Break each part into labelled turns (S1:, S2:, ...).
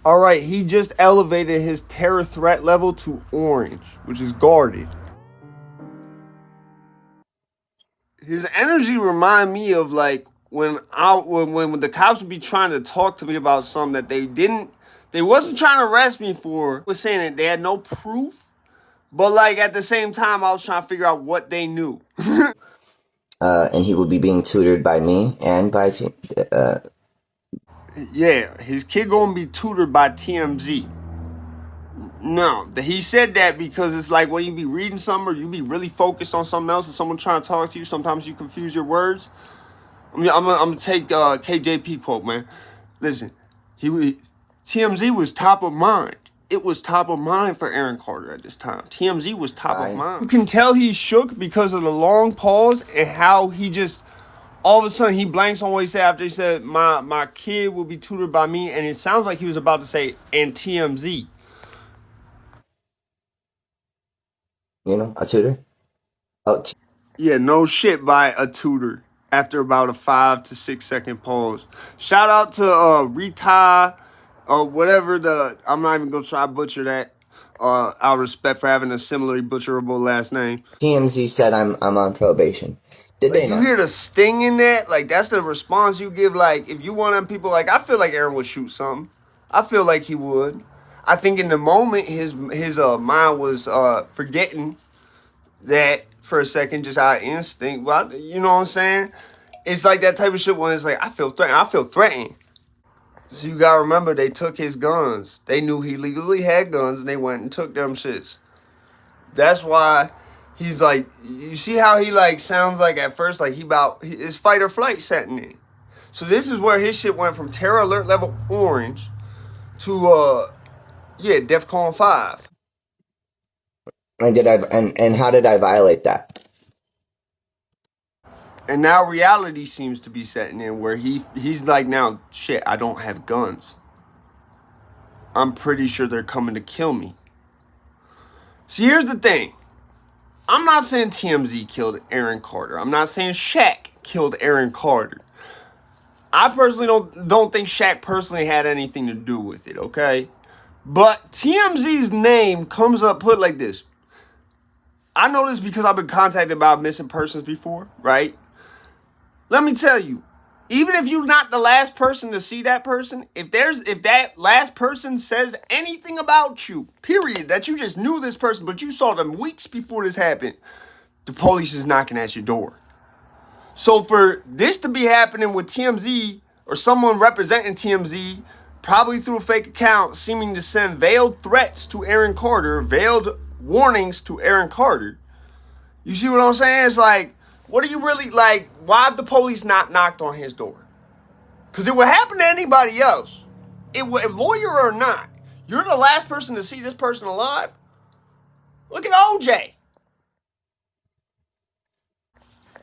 S1: All right, he just elevated his terror threat level to orange, which is guarded. His energy remind me of like when the cops would be trying to talk to me about something that they wasn't trying to arrest me for. Was saying that they had no proof, but like at the same time I was trying to figure out what they knew.
S2: And he will be being tutored by me and by
S1: Yeah, his kid gonna be tutored by TMZ. No, he said that because it's like when you be reading something or you be really focused on something else and someone trying to talk to you, sometimes you confuse your words. I'm gonna take KJP quote, man. Listen, TMZ was top of mind. It was top of mind for Aaron Carter at this time. TMZ was top of mind. You can tell he's shook because of the long pause and how he just all of a sudden he blanks on what he said after he said my kid will be tutored by me, and it sounds like he was about to say and TMZ.
S2: A tutor. Oh,
S1: Yeah, no shit by a tutor after about a 5 to 6 second pause. Shout out to Rita or whatever I'm not even gonna try to butcher that. Out of respect for having a similarly butcherable last name.
S2: TMZ said I'm on probation. Did
S1: Like,
S2: they
S1: you
S2: not?
S1: hear the sting in that? Like, that's the response you give. Like, if you want them people, like, I feel like Aaron would shoot something. I feel like he would. I think in the moment his mind was forgetting that for a second, just out of instinct. Well, you know what I'm saying? It's like that type of shit when it's like, I feel threatened. I feel threatened. So you gotta remember, they took his guns. They knew he legally had guns, and they went and took them shits. That's why he's like, you see how he like sounds like at first, like his fight or flight setting in. So this is where his shit went from terror alert level orange to DEFCON 5.
S2: And how did I violate that?
S1: And now reality seems to be setting in where he's like, now shit, I don't have guns. I'm pretty sure they're coming to kill me. See, here's the thing. I'm not saying TMZ killed Aaron Carter. I'm not saying Shaq killed Aaron Carter. I personally don't think Shaq personally had anything to do with it, okay? But TMZ's name comes up put like this. I know this because I've been contacted about missing persons before, right? Let me tell you, even if you're not the last person to see that person, if that last person says anything about you, period, that you just knew this person, but you saw them weeks before this happened, the police is knocking at your door. So for this to be happening with TMZ or someone representing TMZ, probably through a fake account, seeming to send veiled threats to Aaron Carter, veiled warnings to Aaron Carter, you see what I'm saying? It's like, what are you really like? Why have the police not knocked on his door? Because it would happen to anybody else. It would, lawyer or not. You're the last person to see this person alive. Look at OJ.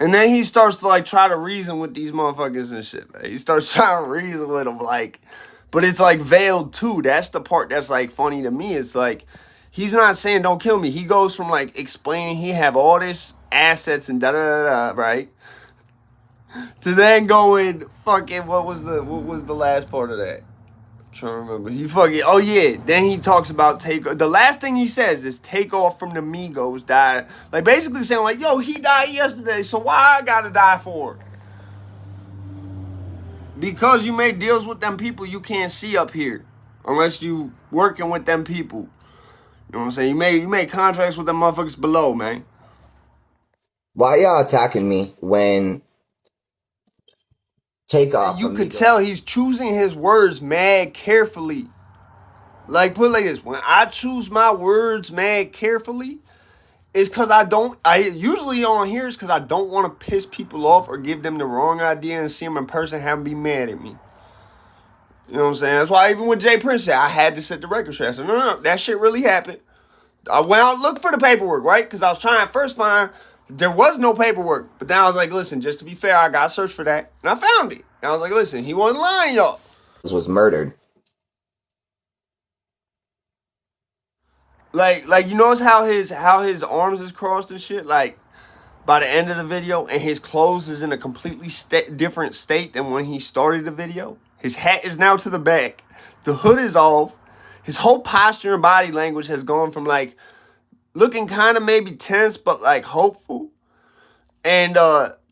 S1: And then he starts to like try to reason with these motherfuckers and shit. Man. He starts trying to reason with them, like, but it's like veiled too. That's the part that's like funny to me. It's like he's not saying don't kill me. He goes from like explaining he have all this assets and da da da da, right? To then going fucking what was the last part of that? I'm trying to remember. He fucking then he talks about the last thing he says is take off from the Migos died. Like basically saying like, yo, he died yesterday, so why I gotta die for it? Because you made deals with them people you can't see up here. Unless you working with them people. You know what I'm saying? You made contracts with them motherfuckers below, man.
S2: Why y'all attacking me when Takeoff?
S1: You could tell he's choosing his words mad carefully. Like, put it like this. When I choose my words mad carefully, it's because I usually on here is because I don't want to piss people off or give them the wrong idea and see them in person have them be mad at me. You know what I'm saying? That's why even with Jay Prince said, I had to set the record straight. I said, no, that shit really happened. I went out and looked for the paperwork, right? Because I was trying to first find, there was no paperwork. But then I was like, listen, just to be fair, I got to search for that. And I found it. And I was like, listen, he wasn't lying, y'all.
S2: Was murdered.
S1: Like you notice how his arms is crossed and shit? Like, by the end of the video, and his clothes is in a completely different state than when he started the video. His hat is now to the back. The hood is off. His whole posture and body language has gone from like looking kind of maybe tense but like hopeful. And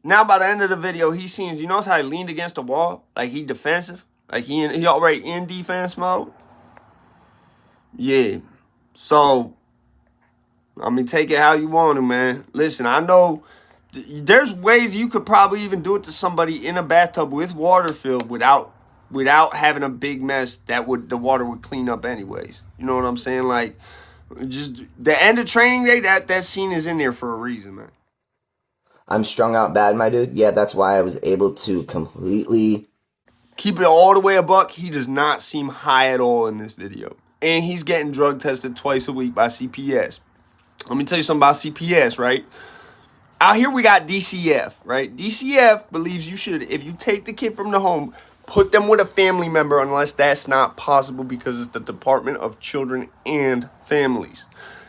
S1: now by the end of the video, he seems, you notice how he leaned against the wall? Like he defensive? Like he already in defense mode? Yeah. So, I mean, take it how you want to, man. Listen, I know there's ways you could probably even do it to somebody in a bathtub with water filled without having a big mess that the water would clean up anyways. You know what I'm saying? Like, just the end of training day, that scene is in there for a reason, man.
S2: I'm strung out bad, my dude. Yeah, that's why I was able to completely
S1: keep it all the way a buck. He does not seem high at all in this video. And he's getting drug tested twice a week by CPS. Let me tell you something about CPS, right? Out here we got DCF, right? DCF believes you should, if you take the kid from the home, put them with a family member unless that's not possible because it's the Department of Children and Families.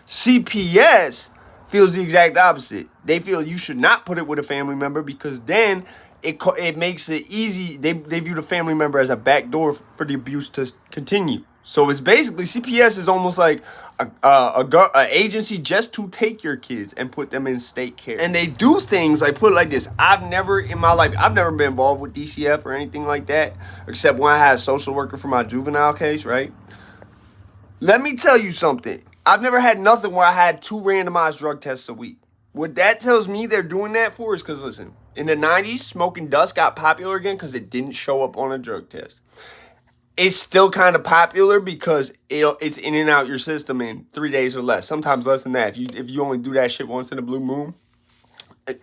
S1: CPS feels the exact opposite. They feel you should not put it with a family member because then it makes it easy. They view the family member as a backdoor for the abuse to continue. So it's basically CPS is almost like a agency just to take your kids and put them in state care. And they do things like, put it like this. I've never in my life, I've never been involved with DCF or anything like that, except when I had a social worker for my juvenile case, right? Let me tell you something. I've never had nothing where I had 2 randomized drug tests a week. What that tells me they're doing that for is because, listen, in the 90s, smoking dust got popular again because it didn't show up on a drug test. It's still kind of popular because it's in and out your system in 3 days or less. Sometimes less than that. If you only do that shit once in a blue moon.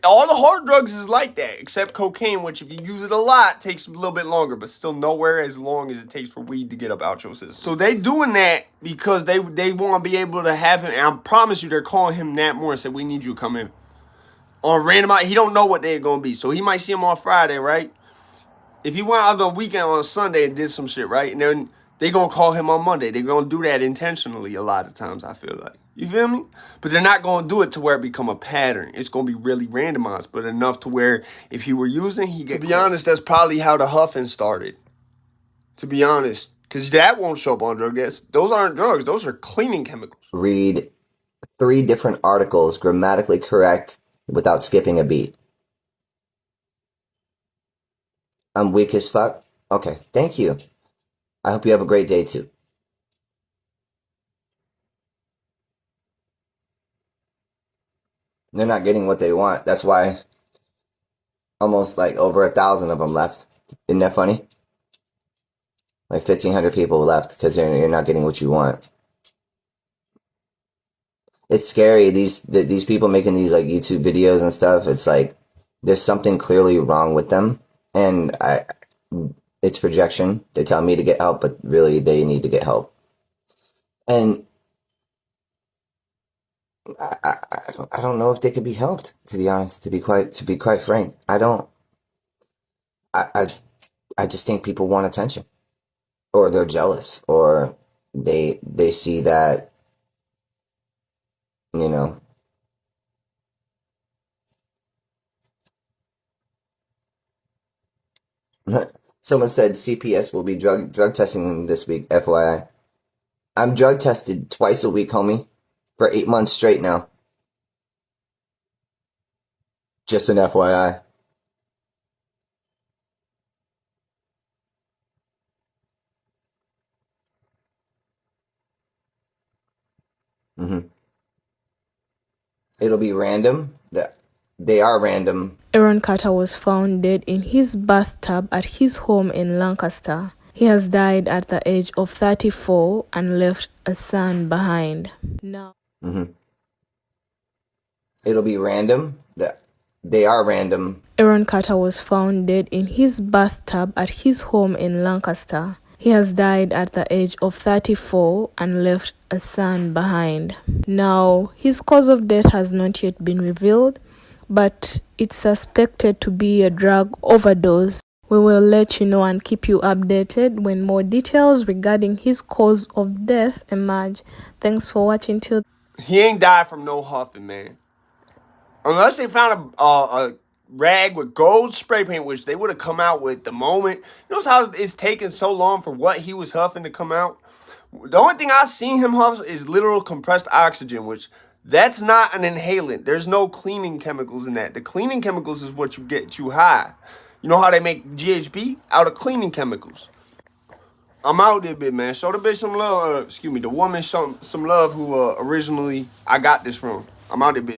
S1: All the hard drugs is like that, except cocaine, which if you use it a lot, takes a little bit longer, but still nowhere as long as it takes for weed to get up out your system. So they doing that because they want to be able to have him, and I promise you they're calling him Nat Moore and said, we need you to come in. On random, he don't know what they're going to be, so he might see him on Friday, right? If he went out on the weekend on a Sunday and did some shit, right? And then they going to call him on Monday. They're going to do that intentionally a lot of times, I feel like. You feel me? But they're not going to do it to where it become a pattern. It's going to be really randomized, but enough to where if he were using, he get. To be honest, that's probably how the huffing started. To be honest. Because that won't show up on drug tests. Those aren't drugs. Those are cleaning chemicals.
S2: read 3 different articles grammatically correct without skipping a beat. I'm weak as fuck. Okay, thank you. I hope you have a great day too. They're not getting what they want. That's why almost like over 1,000 of them left. Isn't that funny? Like 1,500 people left because you're not getting what you want. It's scary. These people making these like YouTube videos and stuff. It's like there's something clearly wrong with them, and it's projection. They tell me to get help, but really they need to get help. And I don't know if they could be helped. To be honest, to be quite frank, I don't. I just think people want attention, or they're jealous, or they see that, you know. Someone said CPS will be drug testing this week. FYI, I'm drug tested twice a week, homie, for 8 months straight now. Just an FYI. Mm-hmm. It'll be random. They are random.
S3: Aaron Carter was found dead in his bathtub at his home in Lancaster. He has died at the age of 34 and left a son behind. Now,
S2: It'll be random. They are random.
S3: Aaron Carter was found dead in his bathtub at his home in Lancaster. He has died at the age of 34 and left a son behind. Now, his cause of death has not yet been revealed, but it's suspected to be a drug overdose. We will let you know and keep you updated when more details regarding his cause of death emerge. Thanks for watching till.
S1: He ain't died from no huffing, man. Unless they found rag with gold spray paint, which they would have come out with the moment. You know how it's taken so long for what he was huffing to come out? The only thing I've seen him huff is literal compressed oxygen, which that's not an inhalant. There's no cleaning chemicals in that. The cleaning chemicals is what you get you high. You know how they make GHB? Out of cleaning chemicals. I'm out there, bit, man. Show the bitch some love. Excuse me, the woman some love who originally I got this from. I'm out there, bitch.